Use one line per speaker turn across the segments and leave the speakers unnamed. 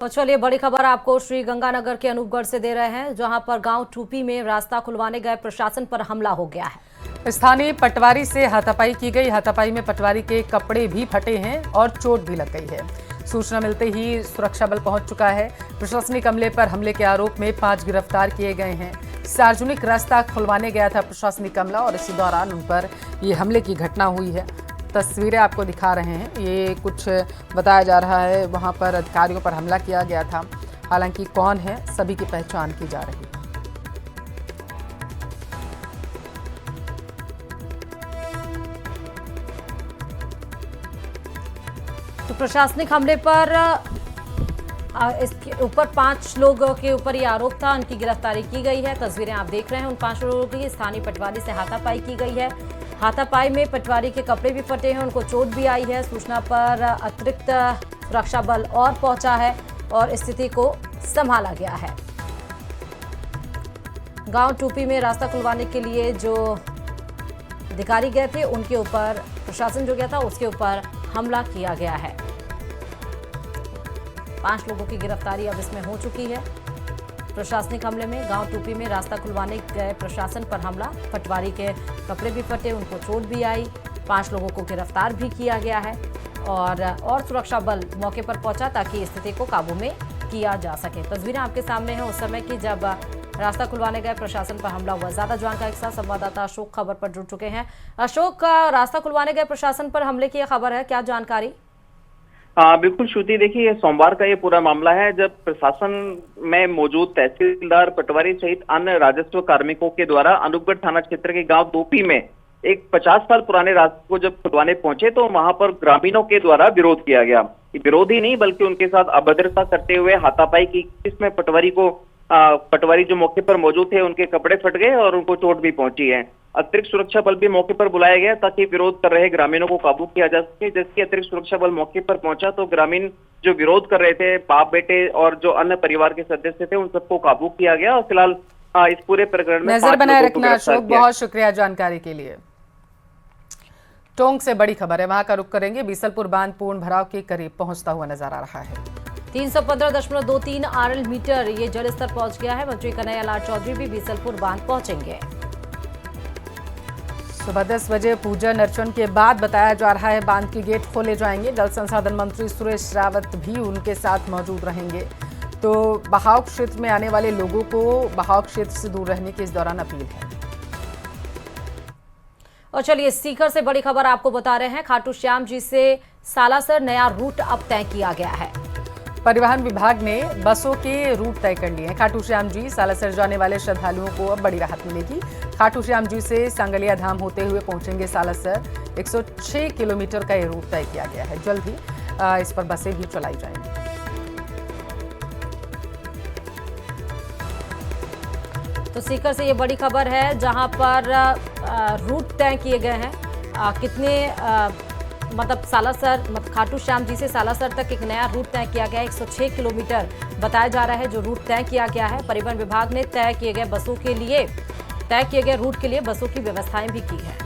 तो चलिए बड़ी खबर आपको श्री गंगानगर के अनूपगढ़ से दे रहे हैं, जहां पर गांव टूपी में रास्ता खुलवाने गए प्रशासन पर हमला हो गया है।
स्थानीय पटवारी से हाथापाई की गई। हाथापाई में पटवारी के कपड़े भी फटे हैं और चोट भी लग गई है। सूचना मिलते ही सुरक्षा बल पहुंच चुका है। प्रशासनिक अमले पर हमले के आरोप में 5 गिरफ्तार किए गए हैं। सार्वजनिक रास्ता खुलवाने गया था प्रशासनिक अमला और इसी दौरान उन पर ये हमले की घटना हुई है। तस्वीरें आपको दिखा रहे हैं। ये कुछ बताया जा रहा है, वहां पर अधिकारियों पर हमला किया गया था। हालांकि कौन है, सभी की पहचान की जा रही है।
तो प्रशासनिक हमले पर इसके ऊपर 5 लोगों के ऊपर ये आरोप था, उनकी गिरफ्तारी की गई है। तस्वीरें आप देख रहे हैं उन 5 लोगों की। स्थानीय पटवारी से हाथापाई की गई है। हाथापाई में पटवारी के कपड़े भी फटे हैं, उनको चोट भी आई है। सूचना पर अतिरिक्त सुरक्षा बल और पहुंचा है और स्थिति को संभाला गया है। गांव टूपी में रास्ता खुलवाने के लिए जो अधिकारी गए थे, उनके ऊपर प्रशासन जो गया था उसके ऊपर हमला किया गया है। 5 लोगों की गिरफ्तारी अब इसमें हो चुकी है। प्रशासनिक हमले में गांव टूपी में रास्ता खुलवाने गए प्रशासन पर हमला। पटवारी के कपड़े भी फटे, उनको चोट भी आई। 5 लोगों को गिरफ्तार भी किया गया है और सुरक्षा बल मौके पर पहुंचा ताकि स्थिति को काबू में किया जा सके। तस्वीरें आपके सामने हैं उस समय की जब रास्ता खुलवाने गए प्रशासन पर हमला हुआ। ज्यादा जानकारी के साथ संवाददाता अशोक खबर पर जुड़ चुके हैं। अशोक, रास्ता खुलवाने गए प्रशासन पर हमले की खबर है, क्या जानकारी?
बिल्कुल श्रुति, देखिए ये सोमवार का ये पूरा मामला है जब प्रशासन में मौजूद तहसीलदार, पटवारी सहित अन्य राजस्व कार्मिकों के द्वारा अनूपगढ़ थाना क्षेत्र के गांव टूपी में एक 50 साल पुराने रास्ते को जब खुलवाने पहुंचे तो वहां पर ग्रामीणों के द्वारा विरोध किया गया। विरोध ही नहीं बल्कि उनके साथ अभद्रता करते हुए हाथापाई की, जिसमें पटवारी जो मौके पर मौजूद थे उनके कपड़े फट गए और उनको चोट भी पहुंची है। अतिरिक्त सुरक्षा बल भी मौके पर बुलाया गया ताकि विरोध कर रहे ग्रामीणों को काबू किया जा सके। जैसे अतिरिक्त सुरक्षा बल मौके पर पहुंचा तो ग्रामीण जो विरोध कर रहे थे, बाप बेटे और जो अन्य परिवार के सदस्य थे, उन सबको काबू किया गया और फिलहाल इस पूरे प्रकरण में
नजर बनाए रखना। अशोक, बहुत शुक्रिया जानकारी के लिए। टोंक से बड़ी खबर है, वहां का रुख करेंगे। बीसलपुर बांध पूर्ण भराव के करीब पहुंचता हुआ नजर आ रहा है।
315.23 RL मीटर ये जल स्तर पहुंच गया है। मंत्री कन्हैयालाल चौधरी भी बीसलपुर बांध पहुंचेंगे।
सुबह 10 बजे पूजन अर्चन के बाद बताया जा रहा है बांध के गेट खोले जाएंगे। जल संसाधन मंत्री सुरेश रावत भी उनके साथ मौजूद रहेंगे। तो बहाव क्षेत्र में आने वाले लोगों को बहाव क्षेत्र से दूर रहने की इस दौरान अपील है।
और चलिए सीकर से बड़ी खबर आपको बता रहे हैं। खाटू श्याम जी से सालासर नया रूट अब तय किया गया है।
परिवहन विभाग ने बसों के रूट तय कर लिए हैं। खाटू श्याम जी सालासर जाने वाले श्रद्धालुओं को अब बड़ी राहत मिलेगी। खाटू श्याम जी से सांगलिया धाम होते हुए पहुंचेंगे सालासर। 106 किलोमीटर का ये रूट तय किया गया है। जल्द ही इस पर बसें भी चलाई जाएंगी।
तो सीकर से ये बड़ी खबर है, जहां पर रूट तय किए गए हैं। कितने मतलब सालासर, खाटू श्याम जी से सालासर तक एक नया रूट तय किया गया है। 106 किलोमीटर बताया जा रहा है जो रूट तय किया गया है। परिवहन विभाग ने तय किए गए रूट के लिए बसों की व्यवस्थाएं भी की है।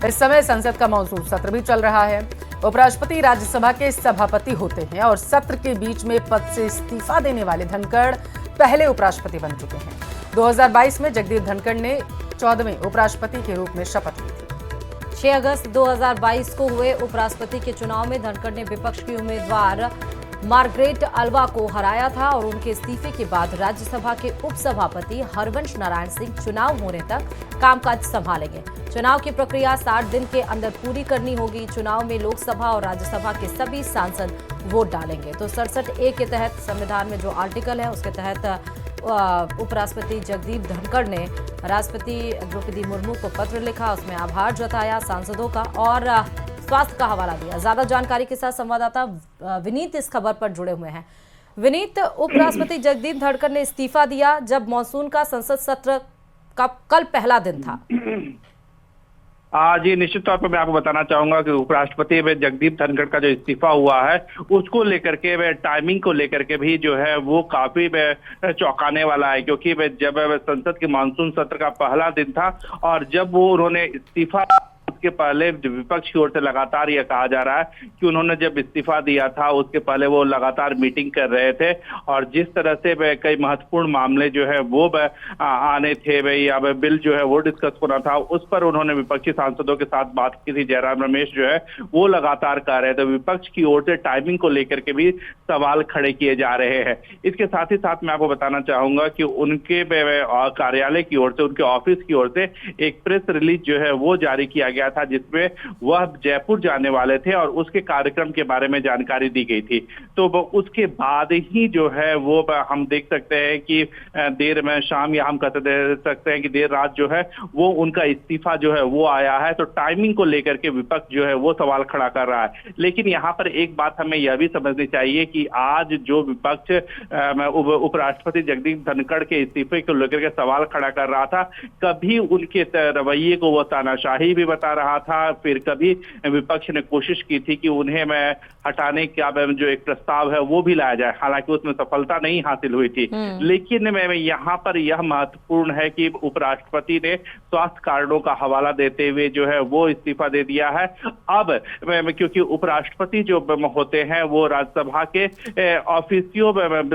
इस समय संसद का मॉनसून सत्र भी चल रहा है। उपराष्ट्रपति राज्यसभा के सभापति होते हैं और सत्र के बीच में पद से इस्तीफा देने वाले धनखड़ पहले उपराष्ट्रपति बन चुके हैं। 2022 में जगदीप धनखड़ ने 14वें उपराष्ट्रपति के रूप में शपथ ली थी।
6 अगस्त 2022 को हुए उपराष्ट्रपति के चुनाव में धनखड़ ने विपक्ष की उम्मीदवार मार्गरेट अल्वा को हराया था और उनके इस्तीफे के बाद राज्यसभा के उपसभापति हरवंश नारायण सिंह चुनाव होने तक कामकाज संभालेंगे। चुनाव की प्रक्रिया 60 दिन के अंदर पूरी करनी होगी। चुनाव में लोकसभा और राज्यसभा के सभी सांसद वोट डालेंगे। तो 67A के तहत संविधान में जो आर्टिकल है उसके तहत उपराष्ट्रपति जगदीप धनखड़ ने राष्ट्रपति द्रौपदी मुर्मू को पत्र लिखा, उसमें आभार जताया सांसदों का और स्वास्थ्य का हवाला दिया। ज्यादा जानकारी के साथ संवाददाता विनीत इस खबर पर जुड़े हुए हैं। विनीत, उपराष्ट्रपति जगदीप धनखड़ ने इस्तीफा दिया जब मॉनसून का संसद सत्र का कल पहला दिन था।
जी निश्चित तौर पर मैं आपको बताना चाहूंगा कि उपराष्ट्रपति में जगदीप धनखड़ का जो इस्तीफा हुआ है उसको लेकर के वे टाइमिंग को लेकर के भी जो है वो काफी चौंकाने वाला है, क्योंकि जब संसद के मानसून सत्र का पहला दिन था और जब वो उन्होंने इस्तीफा उसके पहले विपक्ष की ओर से लगातार यह कहा जा रहा है कि उन्होंने जब इस्तीफा दिया था उसके पहले वो लगातार मीटिंग कर रहे थे और जिस तरह से कई महत्वपूर्ण मामले जो है वो आने थे या बिल जो है वो डिस्कस होना था, उस पर उन्होंने विपक्षी सांसदों के साथ बात की थी। जयराम रमेश जो है वो लगातार कह रहे थे, विपक्ष की ओर से टाइमिंग को लेकर के भी सवाल खड़े किए जा रहे हैं। इसके साथ ही साथ मैं आपको बताना चाहूंगा कि उनके कार्यालय की ओर से, उनके ऑफिस की ओर से एक प्रेस रिलीज जो है वो जारी किया गया था जिसमें वह जयपुर जाने वाले थे और उसके कार्यक्रम के बारे में जानकारी दी गई थी। तो उसके बाद ही जो है वो हम देख सकते हैं कि देर में शाम या हम कह सकते हैं कि देर रात जो है वो उनका इस्तीफा जो है वो आया है। तो टाइमिंग को लेकर के विपक्ष जो है वो सवाल खड़ा कर रहा है। लेकिन यहाँ पर एक बात हमें यह भी समझनी चाहिए कि आज जो विपक्ष उपराष्ट्रपति जगदीप धनखड़ के इस्तीफे को लेकर के सवाल खड़ा कर रहा था, कभी उनके रवैये को वो तानाशाही भी बता रहा था, फिर कभी विपक्ष ने कोशिश की थी कि उन्हें हटाने का जो एक प्रस्ताव है वो भी लाया जाए, हालांकि उसमें सफलता नहीं हासिल हुई थी। लेकिन यहाँ पर यह महत्वपूर्ण है कि उपराष्ट्रपति ने स्वास्थ्य कारणों का हवाला देते हुए जो है वो इस्तीफा दे दिया है। अब क्योंकि उपराष्ट्रपति जो होते हैं वो राज्यसभा के ऑफिसियो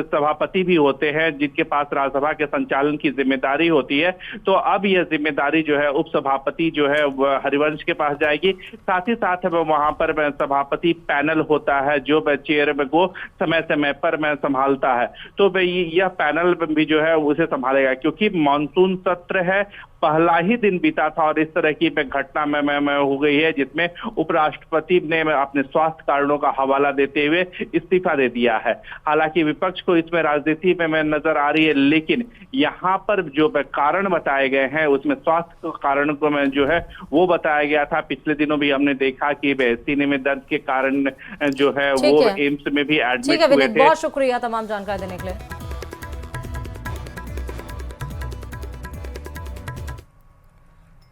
सभापति भी होते हैं जिनके पास राज्यसभा के संचालन की जिम्मेदारी होती है, तो अब यह जिम्मेदारी जो है उपसभापति जो है हरिवंश के पास जाएगी। साथ ही साथ वहां पर सभापति पैनल होता है जो चेयर को समय समय पर संभालता है, तो यह पैनल भी जो है उसे संभालेगा। क्योंकि मानसून सत्र है, पहला ही दिन बीता था और इस तरह की घटना में हो गई है जिसमें उपराष्ट्रपति ने अपने स्वास्थ्य कारणों का हवाला देते हुए इस्तीफा दे दिया है। हालांकि विपक्ष को इसमें राजनीति में नजर आ रही है, लेकिन यहाँ पर जो कारण बताए गए हैं उसमें स्वास्थ्य कारण को में जो है वो बताया गया था। पिछले दिनों भी हमने देखा कि सीने में दर्द के कारण जो है वो एम्स में भी एडमिट हुए थे।
बहुत शुक्रिया तमाम जानकारी देने के लिए।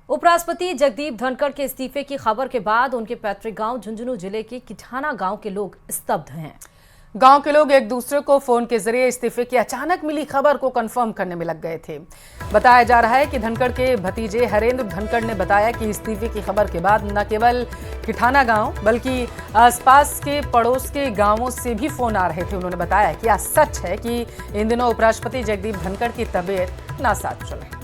उपराष्ट्रपति जगदीप धनखड़ के इस्तीफे की खबर के बाद उनके पैतृक गांव झुंझुनू जिले के किठाना गांव के लोग स्तब्ध हैं।
गांव के लोग एक दूसरे को फोन के जरिए इस्तीफे की अचानक मिली खबर को कंफर्म करने में लग गए थे। बताया जा रहा है कि धनखड़ के भतीजे हरेंद्र धनखड़ ने बताया कि इस्तीफे की खबर के बाद न केवल किठाना गांव बल्कि आसपास के पड़ोस के गांवों से भी फोन आ रहे थे। उन्होंने बताया कि यह सच है कि इन दिनों उपराष्ट्रपति जगदीप धनखड़ की तबीयत नासाज चल रही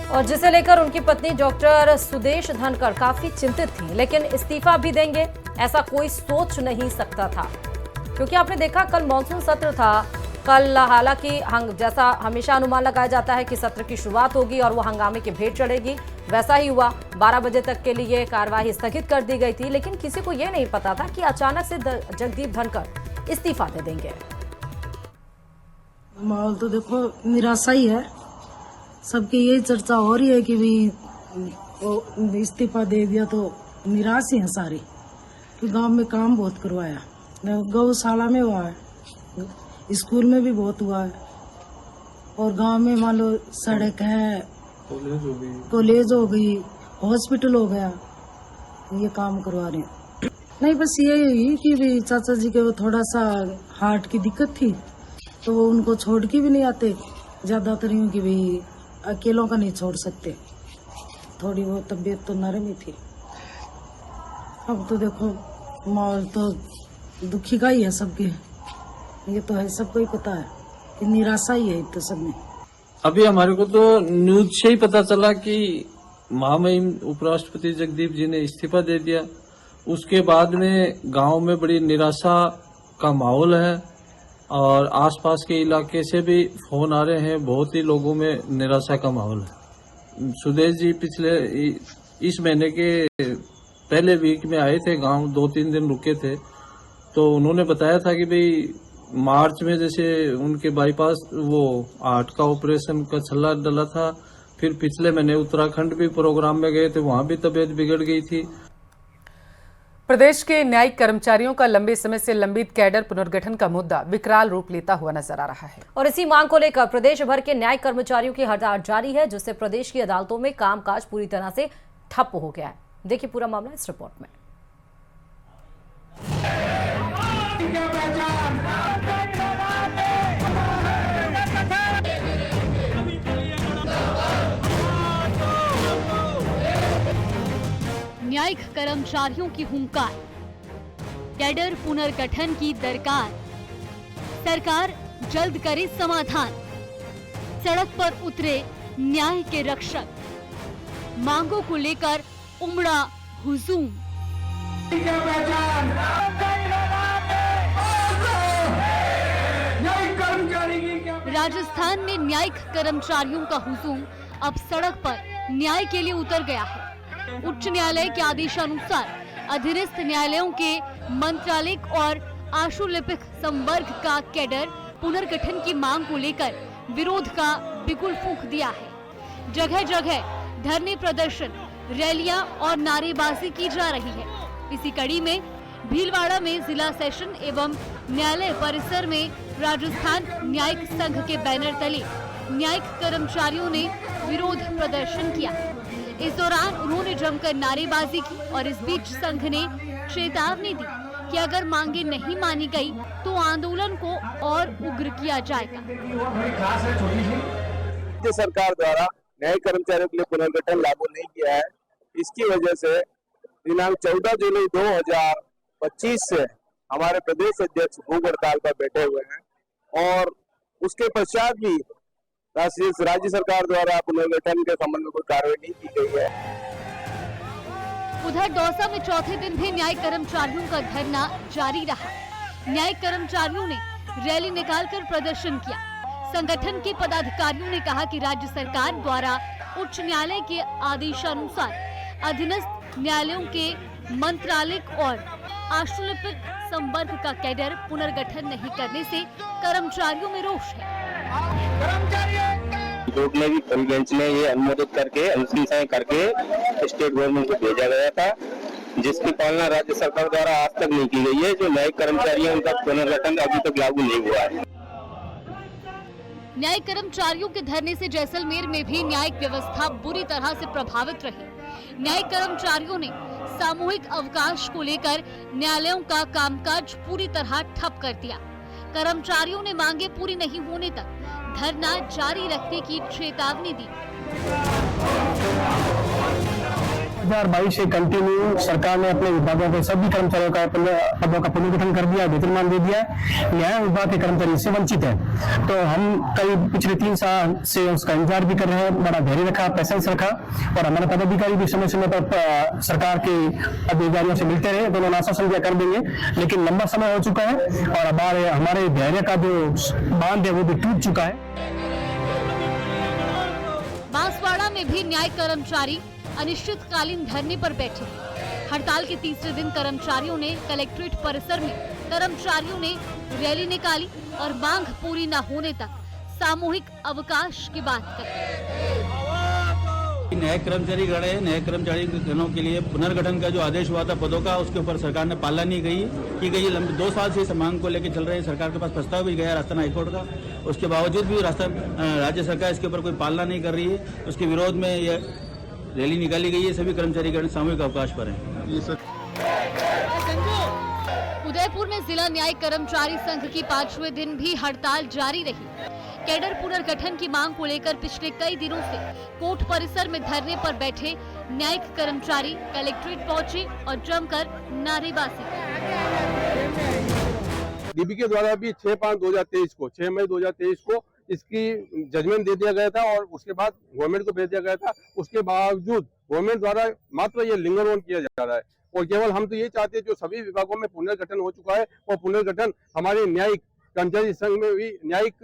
और जिसे लेकर उनकी पत्नी डॉक्टर सुदेश धनखड़ काफी चिंतित थी। लेकिन इस्तीफा भी देंगे ऐसा कोई सोच नहीं सकता था, क्योंकि आपने देखा कल मॉनसून सत्र था। कल हालांकि जैसा हमेशा अनुमान लगाया जाता है कि सत्र की शुरुआत होगी और वो हंगामे की भेंट चढ़ेगी, वैसा ही हुआ। 12 बजे तक के लिए कार्यवाही स्थगित कर दी गई थी, लेकिन किसी को यह नहीं पता था कि अचानक से जगदीप धनखड़ इस्तीफा दे देंगे।
माहौल तो देखो निराशा ही है, सबकी यही चर्चा हो रही है कि भी इस्तीफा दे दिया तो निराश ही है सारी। कि गांव में काम बहुत करवाया, गौशाला में हुआ है, स्कूल में भी बहुत हुआ है और गांव में मान लो सड़क है, कॉलेज हो गई, हॉस्पिटल हो गया, ये काम करवा रहे हैं। नहीं बस ये ही कि भी चाचा जी के वो थोड़ा सा हार्ट की दिक्कत थी तो वो उनको छोड़ के भी नहीं आते, ज्यादातर यूँ कि भाई अकेलों का नहीं छोड़ सकते, थोड़ी वो तबीयत तो नरम ही थी। अब तो देखो माहौल तो दुखी का ही है सबके, ये तो है सबको ही पता है कि निराशा ही है तो सब में।
अभी हमारे को तो न्यूज से ही पता चला कि महामहिम उपराष्ट्रपति जगदीप जी ने इस्तीफा दे दिया। उसके बाद में गांव में बड़ी निराशा का माहौल है और आसपास के इलाके से भी फोन आ रहे हैं, बहुत ही लोगों में निराशा का माहौल है। सुदेश जी पिछले इस महीने के पहले वीक में आए थे गांव, 2-3 दिन रुके थे, तो उन्होंने बताया था कि भाई मार्च में जैसे उनके बाईपास वो हार्ट का ऑपरेशन का छल्ला डला था, फिर पिछले महीने उत्तराखंड भी प्रोग्राम में गए थे, वहां भी तबीयत बिगड़ गई थी।
प्रदेश के न्यायिक कर्मचारियों का लंबे समय से लंबित कैडर पुनर्गठन का मुद्दा विकराल रूप लेता हुआ नजर आ रहा है
और इसी मांग को लेकर प्रदेश भर के न्यायिक कर्मचारियों की हड़ताल जारी है, जिससे प्रदेश की अदालतों में कामकाज पूरी तरह से ठप हो गया है। देखिए पूरा मामला इस रिपोर्ट में।
न्यायिक कर्मचारियों की हुंकार, कैडर पुनर्गठन की दरकार, सरकार जल्द करे समाधान, सड़क पर उतरे न्याय के रक्षक, मांगों को लेकर उमड़ा हुजूम। राजस्थान में न्यायिक कर्मचारियों का हुजूम अब सड़क पर न्याय के लिए उतर गया है। उच्च न्यायालय के आदेशानुसार अधीनस्थ न्यायालयों के मंत्रालयिक और आशुलिपिक संवर्ग का कैडर पुनर्गठन की मांग को लेकर विरोध का बिगुल फूंक दिया है। जगह जगह धरने प्रदर्शन, रैलियां और नारेबाजी की जा रही है। इसी कड़ी में भीलवाड़ा में जिला सेशन एवं न्यायालय परिसर में राजस्थान न्यायिक संघ के बैनर तले न्यायिक कर्मचारियों ने विरोध प्रदर्शन किया। इस दौरान उन्होंने जमकर नारेबाजी की और इस बीच संघ ने चेतावनी दी कि अगर मांगे नहीं मानी गई तो आंदोलन को और उग्र किया जाएगा।
राज्य सरकार द्वारा न्यायिक कर्मचारियों के लिए पुनर्गठन लागू नहीं किया है। इसकी वजह से दिनांक 14 जुलाई 2025 से हमारे प्रदेश अध्यक्ष भूख हड़ताल पर बैठे हुए हैं और उसके पश्चात भी राज्य सरकार द्वारा पुनर्गठन के संबंध में कोई कार्रवाई नहीं की गई है।
उधर दौसा में चौथे दिन भी न्यायिक कर्मचारियों का धरना जारी रहा। न्यायिक कर्मचारियों ने रैली निकालकर प्रदर्शन किया। संगठन के पदाधिकारियों ने कहा कि राज्य सरकार द्वारा उच्च न्यायालय के आदेशानुसार अधीनस्थ न्यायालयों के मंत्रालयिक और आशुलिपिक संवर्ग का कैडर पुनर्गठन नहीं करने से कर्मचारियों में रोष है।
कोर्ट ने भी फुल बेंच ने ये अनुमोदित करके अनुशंसाएं करके स्टेट गवर्नमेंट को भेजा गया था, जिसकी पालना राज्य सरकार द्वारा आज तक नहीं की गई है। जो न्यायिक कर्मचारी हैं उनका पुनर्गठन अभी तक लागू नहीं हुआ है।
न्यायिक कर्मचारियों के धरने से जैसलमेर में भी न्यायिक व्यवस्था बुरी तरह से प्रभावित रही। न्यायिक कर्मचारियों ने सामूहिक अवकाश को लेकर न्यायालयों का कामकाज पूरी तरह ठप कर दिया। कर्मचारियों ने मांगे पूरी नहीं होने तक धरना जारी रखने की चेतावनी दी।
2022 से कंटिन्यू सरकार ने अपने विभागों के सभी कर्मचारियों का पदों का पुनर्गठन कर दिया, वेतनमान दे दिया। न्याय विभाग के कर्मचारी इससे वंचित है, तो हम कई पिछले 3 साल से उसका इंतजार भी कर रहे हैं। बड़ा धैर्य रखा, पैसेंस रखा और हमारे पदाधिकारी भी समय समय पर सरकार के अधिकारियों से मिलते रहे। दोनों आश्वासन दिया कर देंगे, लेकिन लंबा समय हो चुका है और हमारे धैर्य का जो बांध है वो भी टूट चुका है।
बांसवाड़ा में भी न्यायिक कर्मचारी अनिश्चितकालीन धरने पर बैठे। हड़ताल के तीसरे दिन कर्मचारियों ने कलेक्ट्रेट परिसर में कर्मचारियों ने रैली निकाली और मांग पूरी न होने तक सामूहिक अवकाश की बात कही।
न्यायिक कर्मचारी गण है, न्यायिक कर्मचारी गणों के लिए पुनर्गठन का जो आदेश हुआ था पदों का, उसके ऊपर सरकार ने पालना नहीं की गई। लंबे 2 साल से इस मांग को लेकर चल रहे हैं। सरकार के पास प्रस्ताव भी गया राजस्थान हाईकोर्ट का, उसके बावजूद भी राज्य सरकार इसके ऊपर कोई पालना नहीं कर रही है। उसके विरोध में ये रैली निकाली गई है। सभी कर्मचारी गण सामूहिक अवकाश पर हैं।
उदयपुर में जिला न्यायिक कर्मचारी संघ की 5वें दिन भी हड़ताल जारी रही। कैडर पुनर्गठन की मांग को लेकर पिछले कई दिनों से कोर्ट परिसर में धरने पर बैठे न्यायिक कर्मचारी कलेक्ट्रेट पहुंचे और जमकर नारेबाजी की।
डीबी के द्वारा भी 6 मई 2023 को इसकी जजमेंट दे दिया गया था और उसके बाद गवर्नमेंट को भेज दिया गया था। उसके बावजूद गवर्नमेंट द्वारा मात्र ये लिंगर ऑन किया जा रहा है और केवल हम तो ये चाहते हैं जो सभी विभागों में पुनर्गठन हो चुका है और पुनर्गठन हमारे न्यायिक कर्मचारी संघ में भी न्यायिक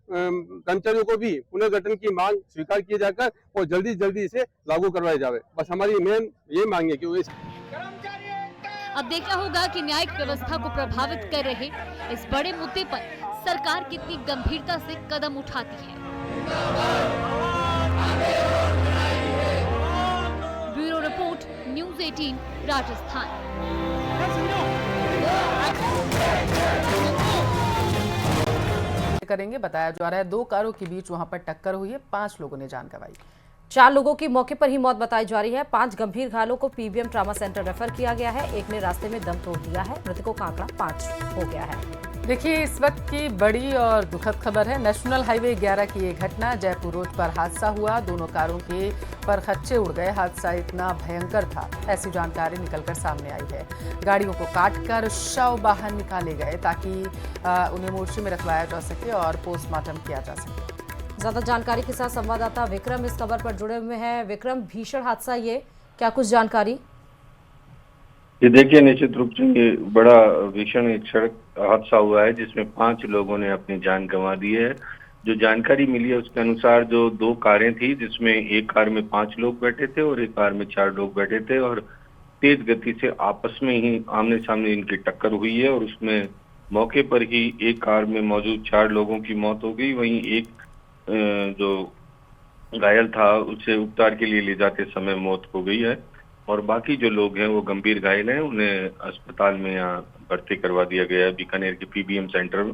कर्मचारियों को भी पुनर्गठन की मांग स्वीकार की जाकर और जल्दी इसे लागू करवाया जाए। बस हमारी मेन ये मांग है कि
अब देखना होगा कि न्यायिक व्यवस्था को प्रभावित कर रहे इस बड़े मुद्दे पर सरकार कितनी गंभीरता से कदम उठाती है। Bureau report, news 18 Rajasthan.
करेंगे। बताया जा रहा है 2 कारों के बीच वहां पर टक्कर हुई है, 5 लोगों ने जान गंवाई।
4 लोगों की मौके पर ही मौत बताई जा रही है। 5 गंभीर घायलों को पीबीएम ट्रामा सेंटर रेफर किया गया है। एक ने रास्ते में दम तोड़ दिया है। मृतकों का आंकड़ा 5 हो गया है।
देखिए, इस वक्त की बड़ी और दुखद खबर है। नेशनल हाईवे 11 की ये घटना, जयपुर रोड पर हादसा हुआ। दोनों कारों के परखच्चे उड़ गए। हादसा इतना भयंकर था, ऐसी जानकारी निकलकर सामने आई है। गाड़ियों को काटकर शव बाहर निकाले गए ताकि उन्हें मोर्चे में रखवाया जा सके और पोस्टमार्टम किया जा सके।
ज्यादा जानकारी के साथ संवाददाता विक्रम इस खबर पर जुड़े हुए हैं। विक्रम, भीषण हादसा ये, क्या कुछ जानकारी?
ये देखिए, निश्चित रूप से ये बड़ा भीषण एक सड़क हादसा हुआ है जिसमें 5 लोगों ने अपनी जान गंवा दी है। जो जानकारी मिली है उसके अनुसार जो 2 कारें थी, जिसमें एक कार में 5 लोग बैठे थे और एक कार में 4 लोग बैठे थे, और तेज गति से आपस में ही आमने सामने इनकी टक्कर हुई है और उसमें मौके पर ही एक कार में मौजूद 4 लोगों की मौत हो गई। वहीं एक जो घायल था उसे उपचार के लिए ले जाते समय मौत हो गई है, और बाकी जो लोग हैं वो गंभीर घायल हैं। उन्हें अस्पताल में यहाँ भर्ती करवा दिया गया है, बीकानेर के पीबीएम सेंटर,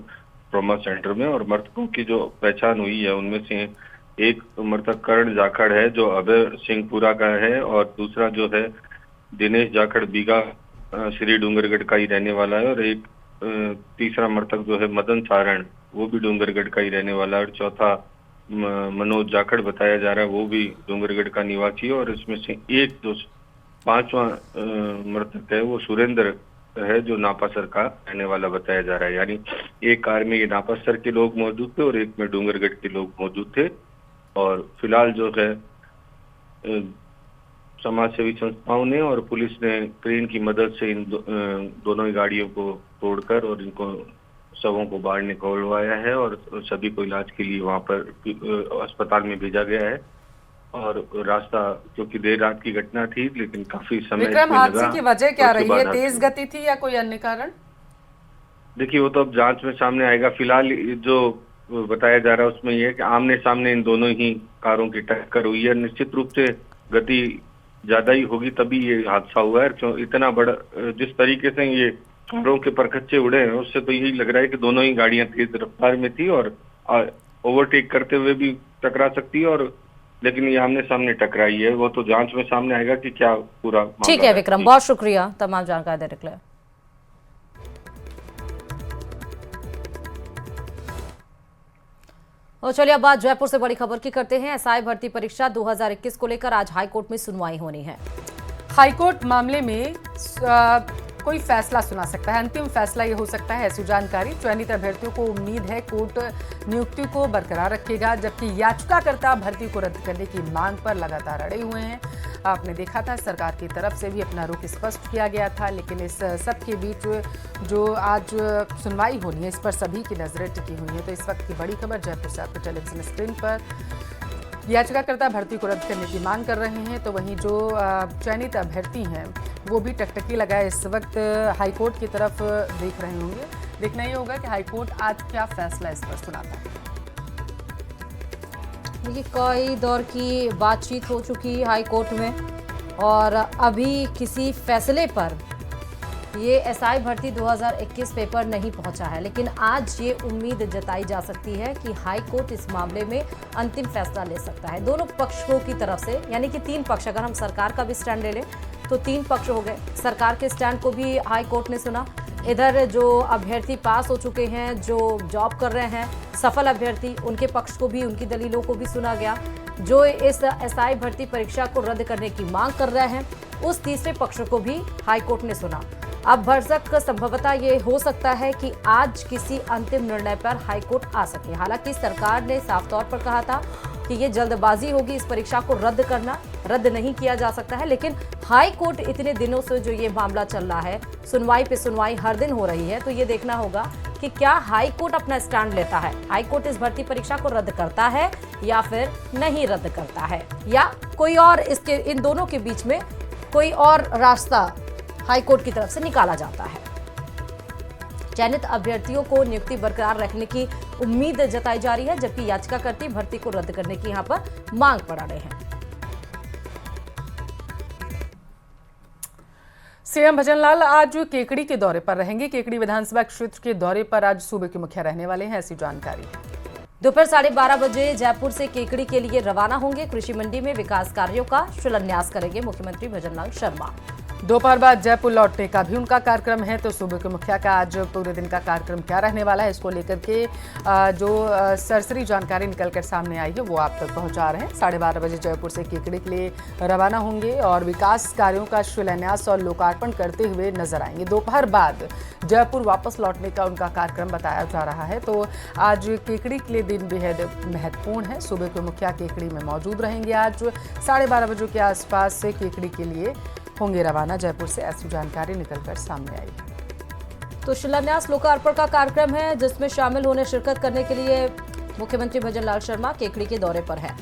ट्रॉमा सेंटर में। और मृतकों की जो पहचान हुई है उनमें से एक मृतक करण जाखड़ है जो अभय सिंहपुरा का है, और दूसरा जो है दिनेश जाखड़ बीघा श्री डूंगरगढ़ का ही रहने वाला है, और एक तीसरा मृतक जो है मदन सारण, वो भी डूंगरगढ़ का ही रहने वाला है, और चौथा मनोज जाखड़ बताया जा रहा है वो भी डूंगरगढ़ का निवासी है। और इसमें से एक जो 5वां मृतक है वो सुरेंद्र है जो नापासर का रहने वाला बताया जा रहा है। यानी एक कार में ये नापासर के लोग मौजूद थे और एक में डूंगरगढ़ के लोग मौजूद थे। और फिलहाल जो है समाज सेवी संस्थाओं ने और पुलिस ने क्रेन की मदद से इन दोनों ही गाड़ियों को तोड़कर और इनको शवों को बाहर निकलवाया है, और सभी को इलाज के लिए वहां पर अस्पताल में भेजा गया है। और रास्ता, क्योंकि देर रात की घटना थी लेकिन काफी समय
विक्रम, हादसे की वजह क्या रही है? तेज गति थी या कोई अन्य कारण?
देखिए, वो तो अब जांच में सामने आएगा। फिलहाल जो बताया जा रहा है उसमें यह है कि आमने सामने इन दोनों ही कारों की टक्कर हुई है। निश्चित रूप से गति ज्यादा ही होगी तभी ये हादसा हुआ है। क्यों इतना बड़ा, जिस तरीके से ये कारों के परखच्चे उड़े हैं उससे तो यही लग रहा है कि दोनों ही गाड़ियां तेज रफ्तार में थी और ओवरटेक करते हुए भी टकरा सकती है, और लेकिन ये आमने सामने टकराई है। वो तो जांच में सामने आएगा कि क्या पूरा।
ठीक है विक्रम, बहुत शुक्रिया तमाम जानकारी देने के लिए। और चलिए अब बात जयपुर से बड़ी खबर की करते हैं। एसआई भर्ती परीक्षा 2021 को लेकर आज हाईकोर्ट में सुनवाई होनी है।
हाईकोर्ट मामले में कोई फैसला सुना सकता है। अंतिम फैसला ये हो सकता है, ऐसी जानकारी। चयनित अभ्यर्थियों को उम्मीद है कोर्ट नियुक्ति को बरकरार रखेगा, जबकि याचिकाकर्ता भर्ती को रद्द करने की मांग पर लगातार अड़े हुए हैं। आपने देखा था सरकार की तरफ से भी अपना रुख स्पष्ट किया गया था, लेकिन इस सब के बीच जो आज सुनवाई होनी है इस पर सभी की नजरें टिकी हुई हैं। तो इस वक्त की बड़ी खबर जयपुर से आपको टेलीविजन स्क्रीन पर। याचिकाकर्ता भर्ती को रद्द करने की मांग कर रहे हैं, तो वहीं जो चयनित अभ्यर्थी हैं वो भी टकटकी लगाए इस वक्त हाईकोर्ट की तरफ देख रहे होंगे। देखना ये होगा कि हाईकोर्ट आज क्या फैसला इस पर सुनाता है।
देखिए, कई दौर की बातचीत हो चुकी है हाईकोर्ट में और अभी किसी फैसले पर ये एसआई भर्ती 2021 पेपर नहीं पहुंचा है, लेकिन आज ये उम्मीद जताई जा सकती है कि हाई कोर्ट इस मामले में अंतिम फैसला ले सकता है। दोनों पक्षों की तरफ से, यानी कि 3 पक्ष, अगर हम सरकार का भी स्टैंड ले लें तो 3 पक्ष हो गए। सरकार के स्टैंड को भी हाई कोर्ट ने सुना। इधर जो अभ्यर्थी पास हो चुके हैं, जो जॉब कर रहे हैं, सफल अभ्यर्थी, उनके पक्ष को भी, उनकी दलीलों को भी सुना गया। जो इस एसआई भर्ती परीक्षा को रद्द करने की मांग कर रहे हैं उस तीसरे पक्ष को भी हाईकोर्ट ने सुना। अब भरसक संभवतः ये हो सकता है कि आज किसी अंतिम निर्णय पर हाईकोर्ट आ सके। हालांकि सरकार ने साफ तौर पर कहा था कि ये जल्दबाजी होगी, इस परीक्षा को रद्द नहीं किया जा सकता है, लेकिन हाई कोर्ट इतने दिनों से जो ये मामला चल रहा है, सुनवाई पे सुनवाई हर दिन हो रही है, तो ये देखना होगा कि क्या हाई कोर्ट अपना स्टैंड लेता है। हाई कोर्ट इस भर्ती परीक्षा को रद्द करता है या फिर नहीं रद्द करता है, या कोई और इसके इन दोनों के बीच में कोई और रास्ता हाई कोर्ट की तरफ से निकाला जाता है। चयनित अभ्यर्थियों को नियुक्ति बरकरार रखने की उम्मीद जताई जा रही है, जबकि याचिकाकर्ता भर्ती को रद्द करने की यहां पर मांग पर अड़े हैं।
सीएम भजनलाल आज केकड़ी के दौरे पर रहेंगे। केकड़ी विधानसभा क्षेत्र के दौरे पर आज सूबे के मुखिया रहने वाले हैं, ऐसी जानकारी है।
दोपहर 12:30 बजे जयपुर से केकड़ी के लिए रवाना होंगे। कृषि मंडी में विकास कार्यों का शिलान्यास करेंगे मुख्यमंत्री भजनलाल शर्मा।
दोपहर बाद जयपुर लौटने का भी उनका कार्यक्रम है। तो सूबे के मुखिया का आज पूरे दिन का कार्यक्रम क्या रहने वाला है, इसको लेकर के जो सरसरी जानकारी निकलकर सामने आई है वो आप तक पहुंचा रहे हैं। 12:30 बजे जयपुर से केकड़ी के लिए रवाना होंगे और विकास कार्यों का शिलान्यास और लोकार्पण करते हुए नजर आएंगे। दोपहर बाद जयपुर वापस लौटने का उनका कार्यक्रम बताया जा रहा है। तो आज केकड़ी के लिए दिन बेहद महत्वपूर्ण है। सूबे के मुखिया केकड़ी में मौजूद रहेंगे। आज 12:30 बजे के आसपास से केकड़ी के लिए होंगे रवाना जयपुर से, ऐसी जानकारी निकलकर सामने आई।
तो शिलान्यास लोकार्पण का कार्यक्रम है जिसमें शामिल होने शिरकत करने के लिए मुख्यमंत्री भजन लाल शर्मा केकड़ी के दौरे पर हैं।